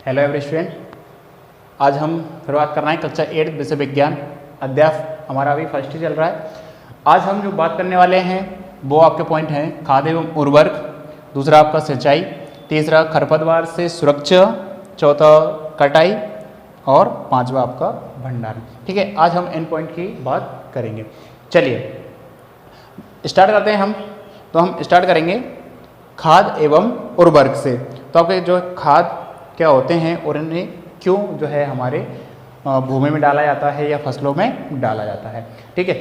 Hello every student, आज हम शुरुआत कर रहे हैं कक्षा 8 विषय विज्ञान। अध्याय हमारा अभी फर्स्ट ही चल रहा है। आज हम जो बात करने वाले हैं वो आपके पॉइंट हैं खाद एवं उर्वरक, दूसरा आपका सिंचाई, तीसरा खरपतवार से सुरक्षा, चौथा कटाई और पांचवा आपका भंडारण। ठीक है, आज हम इन पॉइंट की बात करेंगे। चलिए स्टार्ट करते हैं तो हम स्टार्ट करेंगे खाद एवं उर्वरक से। तो आपके जो खाद क्या होते हैं और इन्हें क्यों जो है हमारे भूमि में डाला जाता है या फसलों में डाला जाता है। ठीक है,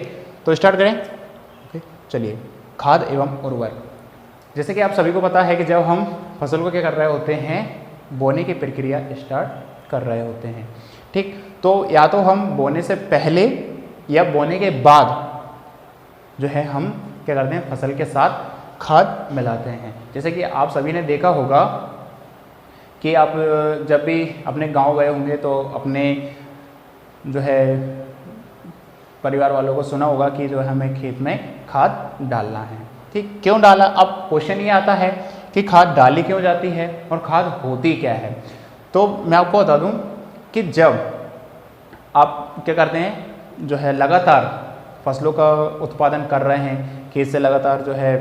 तो स्टार्ट करें। ओके, चलिए खाद एवं उर्वरक। जैसे कि आप सभी को पता है कि जब हम फसल को क्या कर रहे होते हैं, बोने की प्रक्रिया स्टार्ट कर रहे होते हैं। ठीक, तो या तो हम बोने से पहले या बोने के बाद जो है हम क्या करते हैं, फसल के साथ खाद मिलाते हैं। जैसे कि आप सभी ने देखा होगा कि आप जब भी अपने गांव गए होंगे तो अपने जो है परिवार वालों को सुना होगा कि जो है हमें खेत में खाद डालना है। ठीक, क्यों डाला? अब क्वेश्चन ये आता है कि खाद डाली क्यों जाती है और खाद होती क्या है। तो मैं आपको बता दूं कि जब आप क्या करते हैं, जो है लगातार फसलों का उत्पादन कर रहे हैं, खेत से लगातार जो है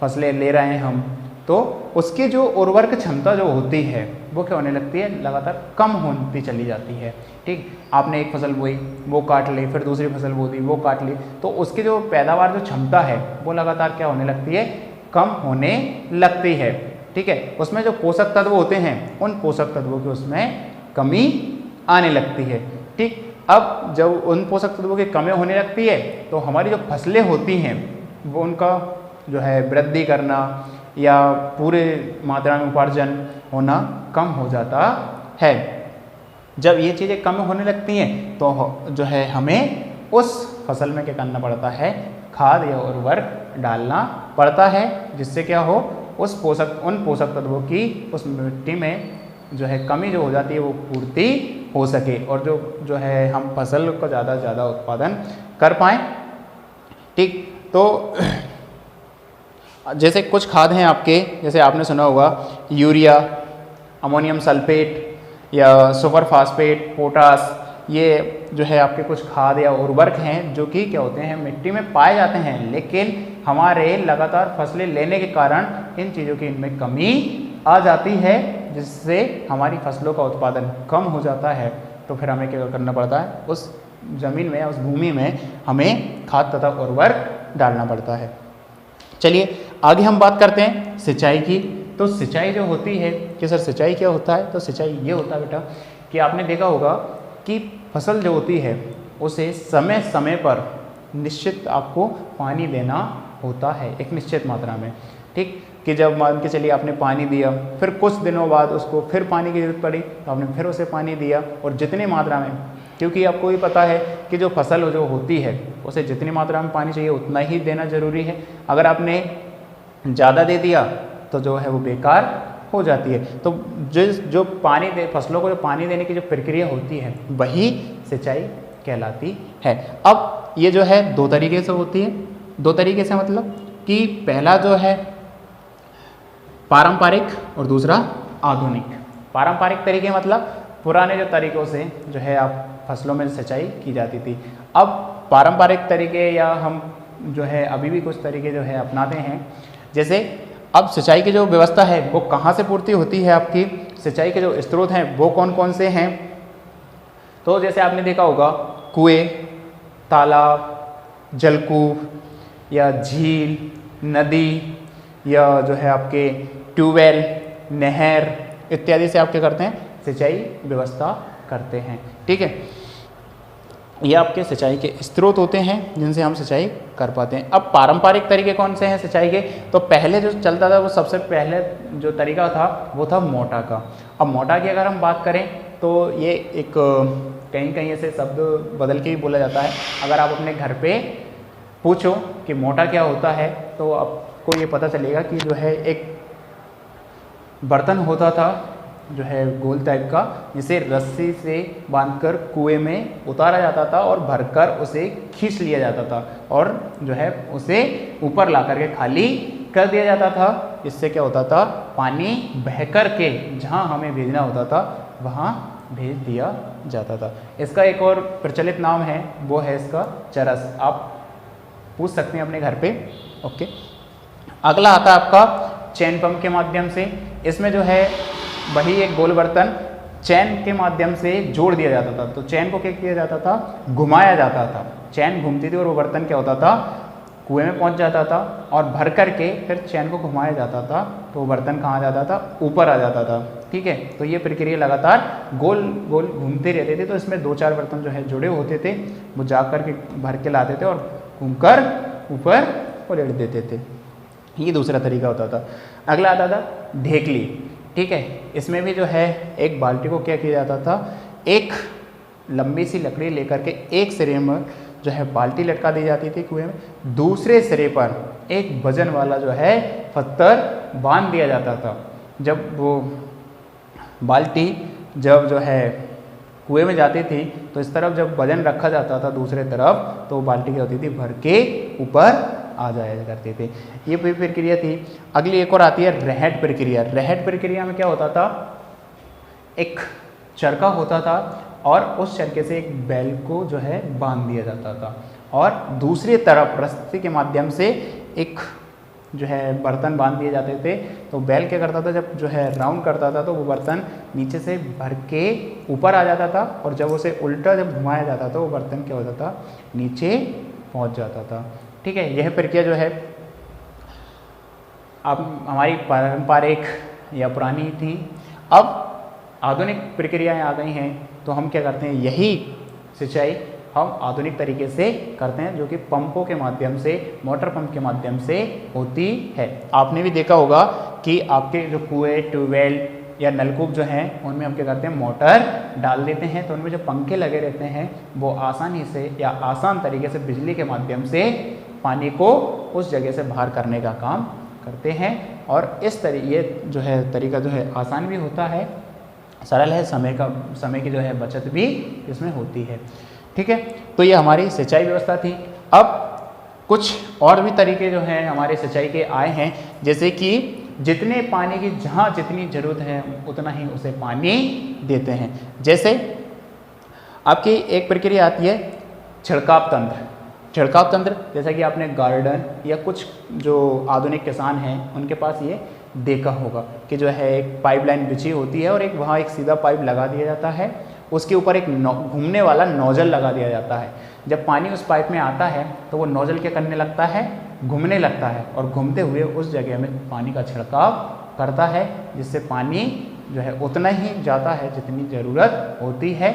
फसलें ले रहे हैं हम, तो उसकी जो उर्वरक क्षमता जो होती है वो क्या होने लगती है, लगातार कम होती चली जाती है। ठीक, आपने एक फसल बोई, वो काट ली, फिर दूसरी फसल बो दी, वो काट ली, तो उसकी जो पैदावार जो क्षमता है वो लगातार क्या होने लगती है, कम होने लगती है। ठीक है, उसमें जो पोषक तत्व होते हैं उन पोषक तत्वों की उसमें कमी आने लगती है। ठीक, अब जब उन पोषक तत्वों की कमी होने लगती है तो हमारी जो फसलें होती हैं वो उनका जो है वृद्धि करना या पूरे मात्रा में उपार्जन होना कम हो जाता है। जब ये चीज़ें कम होने लगती हैं तो जो है हमें उस फसल में क्या करना पड़ता है, खाद या उर्वरक डालना पड़ता है, जिससे क्या हो, उन पोषक तत्वों की उस मिट्टी में जो है कमी जो हो जाती है वो पूर्ति हो सके और जो है हम फसल को ज़्यादा से ज़्यादा उत्पादन कर पाएँ। ठीक, तो जैसे कुछ खाद हैं आपके, जैसे आपने सुना होगा यूरिया, अमोनियम सल्फेट या सुपर फास्फेट, पोटास, ये जो है आपके कुछ खाद या उर्वरक हैं जो कि क्या होते हैं, मिट्टी में पाए जाते हैं, लेकिन हमारे लगातार फसलें लेने के कारण इन चीज़ों की इनमें कमी आ जाती है, जिससे हमारी फसलों का उत्पादन कम हो जाता है। तो फिर हमें क्या करना पड़ता है, उस ज़मीन में या उस भूमि में हमें खाद तथा उर्वरक डालना पड़ता है। चलिए आगे हम बात करते हैं सिंचाई की। तो सिंचाई जो होती है कि सर सिंचाई क्या होता है, तो सिंचाई ये होता है बेटा कि आपने देखा होगा कि फसल जो होती है उसे समय समय पर निश्चित आपको पानी देना होता है, एक निश्चित मात्रा में। ठीक, कि जब मान के चलिए आपने पानी दिया, फिर कुछ दिनों बाद उसको फिर पानी की जरूरत पड़ी तो आपने फिर उसे पानी दिया, और जितनी मात्रा में, क्योंकि आपको भी पता है कि जो फसल जो होती है उसे जितनी मात्रा में पानी चाहिए उतना ही देना जरूरी है। अगर आपने ज़्यादा दे दिया तो जो है वो बेकार हो जाती है। तो जो पानी दे फसलों को जो पानी देने की जो प्रक्रिया होती है वही सिंचाई कहलाती है। अब ये जो है दो तरीके से होती है। दो तरीके से मतलब कि पहला जो है पारंपरिक और दूसरा आधुनिक। पारंपरिक तरीके मतलब पुराने जो तरीक़ों से जो है आप फसलों में सिंचाई की जाती थी। अब पारंपरिक तरीके या हम जो है अभी भी कुछ तरीके जो है अपनाते हैं। जैसे अब सिंचाई की जो व्यवस्था है वो कहाँ से पूर्ति होती है, आपकी सिंचाई के जो स्रोत हैं वो कौन कौन से हैं। तो जैसे आपने देखा होगा कुएं, तालाब, जलकूप या झील, नदी या जो है आपके ट्यूबवेल, नहर इत्यादि से आप क्या करते हैं, सिंचाई व्यवस्था करते हैं। ठीक है, ये आपके सिंचाई के स्रोत होते हैं जिनसे हम सिंचाई कर पाते हैं। अब पारंपरिक तरीके कौन से हैं सिंचाई के, तो पहले जो चलता था वो सबसे पहले जो तरीका था वो था मोटा का। अब मोटा की अगर हम बात करें तो ये एक कहीं कहीं ऐसे शब्द बदल के ही बोला जाता है। अगर आप अपने घर पे पूछो कि मोटा क्या होता है तो आपको ये पता चलेगा कि जो है एक बर्तन होता था जो है गोल टाइप का, जिसे रस्सी से बांधकर कुएं में उतारा जाता था और भरकर उसे खींच लिया जाता था और जो है उसे ऊपर ला करके खाली कर दिया जाता था इससे क्या होता था, पानी बह कर के जहाँ हमें भेजना होता था वहाँ भेज दिया जाता था। इसका एक और प्रचलित नाम है, वो है इसका चरस। आप पूछ सकते हैं अपने घर पे। ओके, अगला आता है आपका चैन पंप के माध्यम से। इसमें जो है वही एक गोल बर्तन चैन के माध्यम से जोड़ दिया जाता था। तो चैन को क्या किया जाता था, घुमाया जाता था। चैन घूमती थी और वो बर्तन क्या होता था, कुएं में पहुंच जाता था और भर करके फिर चैन को घुमाया जाता था तो वो बर्तन कहाँ जाता था, ऊपर आ जाता था। ठीक है, तो ये प्रक्रिया लगातार गोल गोल घूमते रहते थे। तो इसमें 2-4 बर्तन जो है जुड़े होते थे, वो जा कर के भर के लाते थे और घूमकर ऊपर उलट देते थे। ये दूसरा तरीका होता था। अगला आता था ढेकली। ठीक है, इसमें भी जो है एक बाल्टी को क्या किया जाता था, एक लंबी सी लकड़ी लेकर के एक सिरे में जो है बाल्टी लटका दी जाती थी कुएं में, दूसरे सिरे पर एक वजन वाला जो है पत्थर बांध दिया जाता था। जब वो बाल्टी जब जो है कुएं में जाती थी तो इस तरफ जब वजन रखा जाता था दूसरे तरफ, तो बाल्टी क्या होती थी, भर के ऊपर आ जाया करते थे। ये प्रक्रिया थी। अगली एक और आती है रहट प्रक्रिया। रहट प्रक्रिया में क्या होता था, एक चरखा होता था और उस चरखे से एक बैल को जो है बांध दिया जाता था और दूसरी तरफ रस्सी के माध्यम से एक जो है बर्तन बांध दिए जाते थे। तो बैल क्या करता था, जब जो है राउंड करता था तो वो बर्तन नीचे से भर के ऊपर आ जाता था और जब उसे उल्टा जब घुमाया जाता था वो बर्तन क्या होता था, नीचे पहुंच जाता था। ठीक है, यह प्रक्रिया जो है अब हमारी पारंपरिक या पुरानी थी। अब आधुनिक प्रक्रियाएं आ गई हैं तो हम क्या करते हैं, यही सिंचाई हम आधुनिक तरीके से करते हैं, जो कि पंपों के माध्यम से, मोटर पंप के माध्यम से होती है। आपने भी देखा होगा कि आपके जो कुएं, ट्यूबवेल या नलकूप जो हैं उनमें हम क्या करते हैं, मोटर डाल देते हैं तो उनमें जो पंखे लगे रहते हैं वो आसानी से या आसान तरीके से बिजली के माध्यम से पानी को उस जगह से बाहर करने का काम करते हैं। और इस ये जो है तरीका जो है आसान भी होता है, सरल है, समय की जो है बचत भी इसमें होती है। ठीक है, तो ये हमारी सिंचाई व्यवस्था थी। अब कुछ और भी तरीके जो हैं हमारे सिंचाई के आए हैं, जैसे कि जितने पानी की जहाँ जितनी ज़रूरत है उतना ही उसे पानी देते हैं। जैसे आपकी एक प्रक्रिया आती है छिड़काव तंत्र। छिड़काव तंत्र जैसा कि आपने गार्डन या कुछ जो आधुनिक किसान हैं उनके पास ये देखा होगा कि जो है एक पाइपलाइन बिछी होती है और एक वहाँ एक सीधा पाइप लगा दिया जाता है, उसके ऊपर एक घूमने वाला नोजल लगा दिया जाता है। जब पानी उस पाइप में आता है तो वो नोजल क्या करने लगता है, घूमने लगता है और घूमते हुए उस जगह में पानी का छिड़काव करता है, जिससे पानी जो है उतना ही जाता है जितनी ज़रूरत होती है,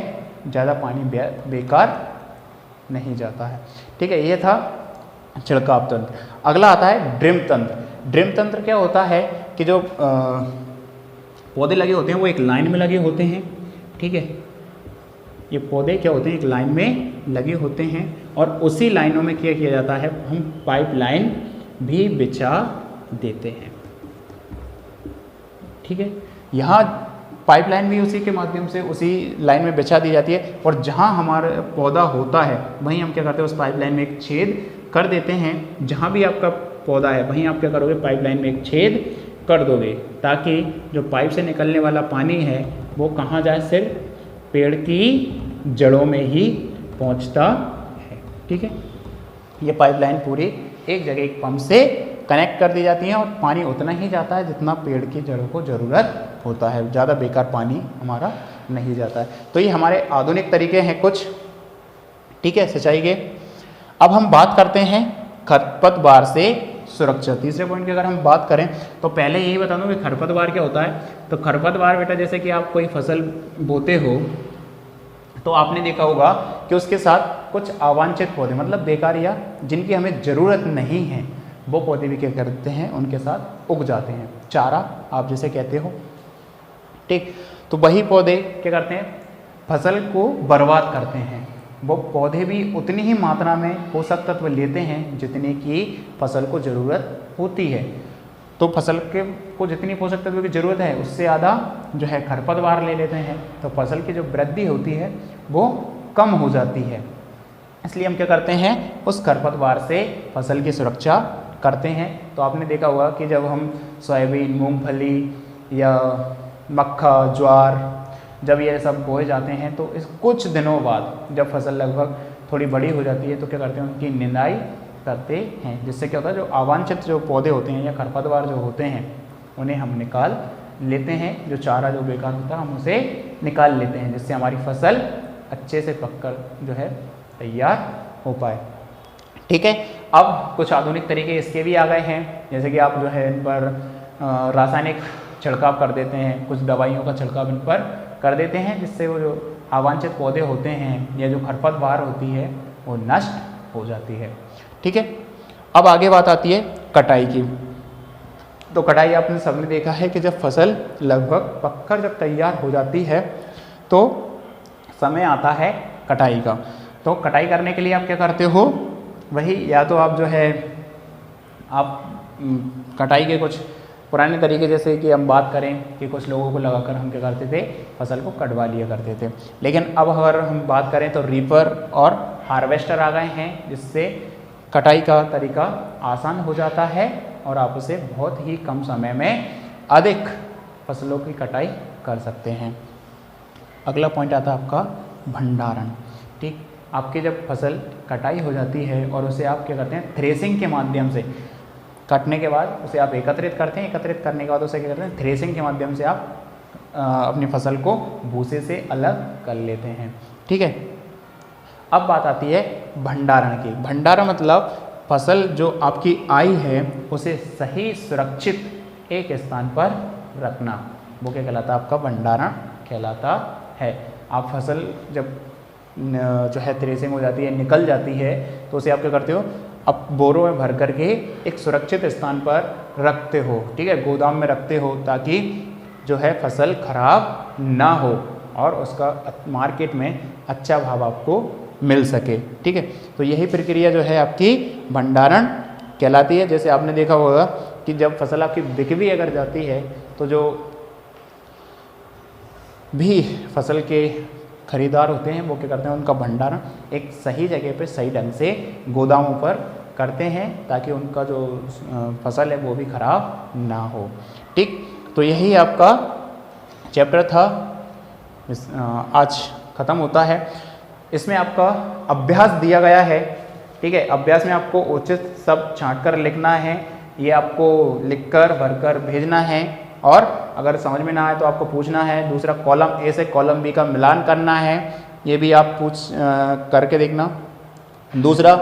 ज़्यादा पानी बेकार नहीं जाता है। ठीक है, ये था छिड़काव तंत्र। अगला आता है ड्रिम तंत्र। ड्रिम तंत्र क्या होता है कि जो पौधे लगे होते हैं वो एक लाइन में लगे होते हैं। ठीक है, ये पौधे क्या होते हैं, एक लाइन में लगे होते हैं और उसी लाइनों में क्या किया जाता है, हम पाइप लाइन भी बिछा देते हैं। ठीक है, यहाँ पाइपलाइन भी उसी के माध्यम से उसी लाइन में बिछा दी जाती है और जहाँ हमारा पौधा होता है वहीं हम क्या करते हैं, उस पाइपलाइन में एक छेद कर देते हैं। जहाँ भी आपका पौधा है वहीं आप क्या करोगे, पाइपलाइन में एक छेद कर दोगे, ताकि जो पाइप से निकलने वाला पानी है वो कहाँ जाए, सिर्फ पेड़ की जड़ों में ही पहुँचता है। ठीक है, ये पाइपलाइन पूरी एक जगह एक पंप से कनेक्ट कर दी जाती हैं और पानी उतना ही जाता है जितना पेड़ की जड़ों को ज़रूरत होता है, ज़्यादा बेकार पानी हमारा नहीं जाता है। तो ये हमारे आधुनिक तरीके हैं कुछ। ठीक है, सिंचाई के। अब हम बात करते हैं खरपतवार से सुरक्षा। तीसरे पॉइंट की अगर हम बात करें तो पहले यही बता दूं कि खरपतवार क्या होता है। तो खरपतवार बेटा, जैसे कि आप कोई फसल बोते हो तो आपने देखा होगा कि उसके साथ कुछ अवांछित पौधे, मतलब बेकार या जिनकी हमें ज़रूरत नहीं है, वो पौधे भी क्या करते हैं, उनके साथ उग जाते हैं। चारा आप जैसे कहते हो। ठीक, तो वही पौधे क्या करते हैं, फसल को बर्बाद करते हैं। वो पौधे भी उतनी ही मात्रा में पोषक तत्व लेते हैं जितने की फसल को ज़रूरत होती है। तो फसल को जितनी पोषक तत्व की ज़रूरत है उससे ज़्यादा जो है खरपतवार ले लेते हैं, तो फसल की जो वृद्धि होती है वो कम हो जाती है। इसलिए हम क्या करते हैं, उस खरपतवार से फसल की सुरक्षा करते हैं तो आपने देखा होगा कि जब हम सोयाबीन, मूंगफली या मक्का, ज्वार जब ये सब बोए जाते हैं तो इस कुछ दिनों बाद जब फसल लगभग थोड़ी बड़ी हो जाती है तो क्या करते हैं, उनकी निंदाई करते हैं, जिससे क्या होता है जो अवांछित जो पौधे होते हैं या खरपतवार जो होते हैं उन्हें हम निकाल लेते हैं। जो चारा जो बेकार होता है हम उसे निकाल लेते हैं, जिससे हमारी फसल अच्छे से पककर जो है तैयार हो पाए। ठीक है, अब कुछ आधुनिक तरीके इसके भी आ गए हैं, जैसे कि आप जो है इन पर रासायनिक छिड़काव कर देते हैं, कुछ दवाइयों का छिड़काव इन पर कर देते हैं, जिससे वो जो अवांछित पौधे होते हैं या जो खरपतवार होती है वो नष्ट हो जाती है। ठीक है, अब आगे बात आती है कटाई की। तो कटाई आपने सबने देखा है कि जब फसल लगभग पककर जब तैयार हो जाती है तो समय आता है कटाई का। तो कटाई करने के लिए आप क्या करते हो, वही या तो आप जो है आप कटाई के कुछ पुराने तरीके, जैसे कि हम बात करें कि कुछ लोगों को लगाकर हम क्या करते थे, फसल को कटवा लिया करते थे। लेकिन अब अगर हम बात करें तो रीपर और हार्वेस्टर आ गए हैं, जिससे कटाई का तरीका आसान हो जाता है और आप उसे बहुत ही कम समय में अधिक फसलों की कटाई कर सकते हैं। अगला पॉइंट आता है आपका भंडारण। ठीक, आपकी जब फसल कटाई हो जाती है और उसे आप क्या करते हैं, थ्रेसिंग के माध्यम से काटने के बाद उसे आप एकत्रित करते हैं, एकत्रित करने के बाद उसे क्या करते हैं, थ्रेसिंग के माध्यम से आप अपनी फसल को भूसे से अलग कर लेते हैं। ठीक है, अब बात आती है भंडारण की। भंडारण मतलब फसल जो आपकी आई है उसे सही सुरक्षित एक स्थान पर रखना, वो क्या कहलाता है, आपका भंडारण कहलाता है। आप फसल जब जो है थ्रेसिंग हो जाती है, निकल जाती है, तो उसे आप क्या करते हो, अब बोरों में भर करके एक सुरक्षित स्थान पर रखते हो। ठीक है, गोदाम में रखते हो, ताकि जो है फसल खराब ना हो और उसका मार्केट में अच्छा भाव आपको मिल सके। ठीक है, तो यही प्रक्रिया जो है आपकी भंडारण कहलाती है। जैसे आपने देखा होगा कि जब फसल आपकी बिक भी अगर जाती है तो जो भी फसल के खरीदार होते हैं वो क्या करते हैं, उनका भंडारण एक सही जगह पे सही ढंग से गोदामों पर करते हैं, ताकि उनका जो फसल है वो भी खराब ना हो। ठीक, तो यही आपका चैप्टर था, आज ख़त्म होता है। इसमें आपका अभ्यास दिया गया है। ठीक है, अभ्यास में आपको उचित सब छांट कर लिखना है, ये आपको लिखकर भरकर भेजना है, और अगर समझ में ना आए तो आपको पूछना है। दूसरा, कॉलम ए से कॉलम बी का मिलान करना है, ये भी आप करके देखना। दूसरा,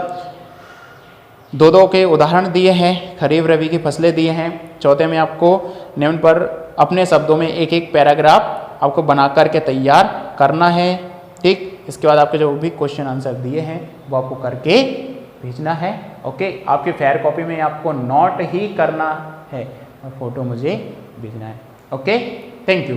दो के उदाहरण दिए हैं, खरीफ रबी की फसलें दिए हैं। चौथे में आपको निम्न पर अपने शब्दों में एक एक पैराग्राफ आपको बना करके तैयार करना है। ठीक, इसके बाद आपके जो भी क्वेश्चन आंसर दिए हैं वो आपको करके भेजना है। ओके, आपकी फेयर कॉपी में आपको नोट ही करना है और फोटो मुझे भेजना है। Okay, thank you.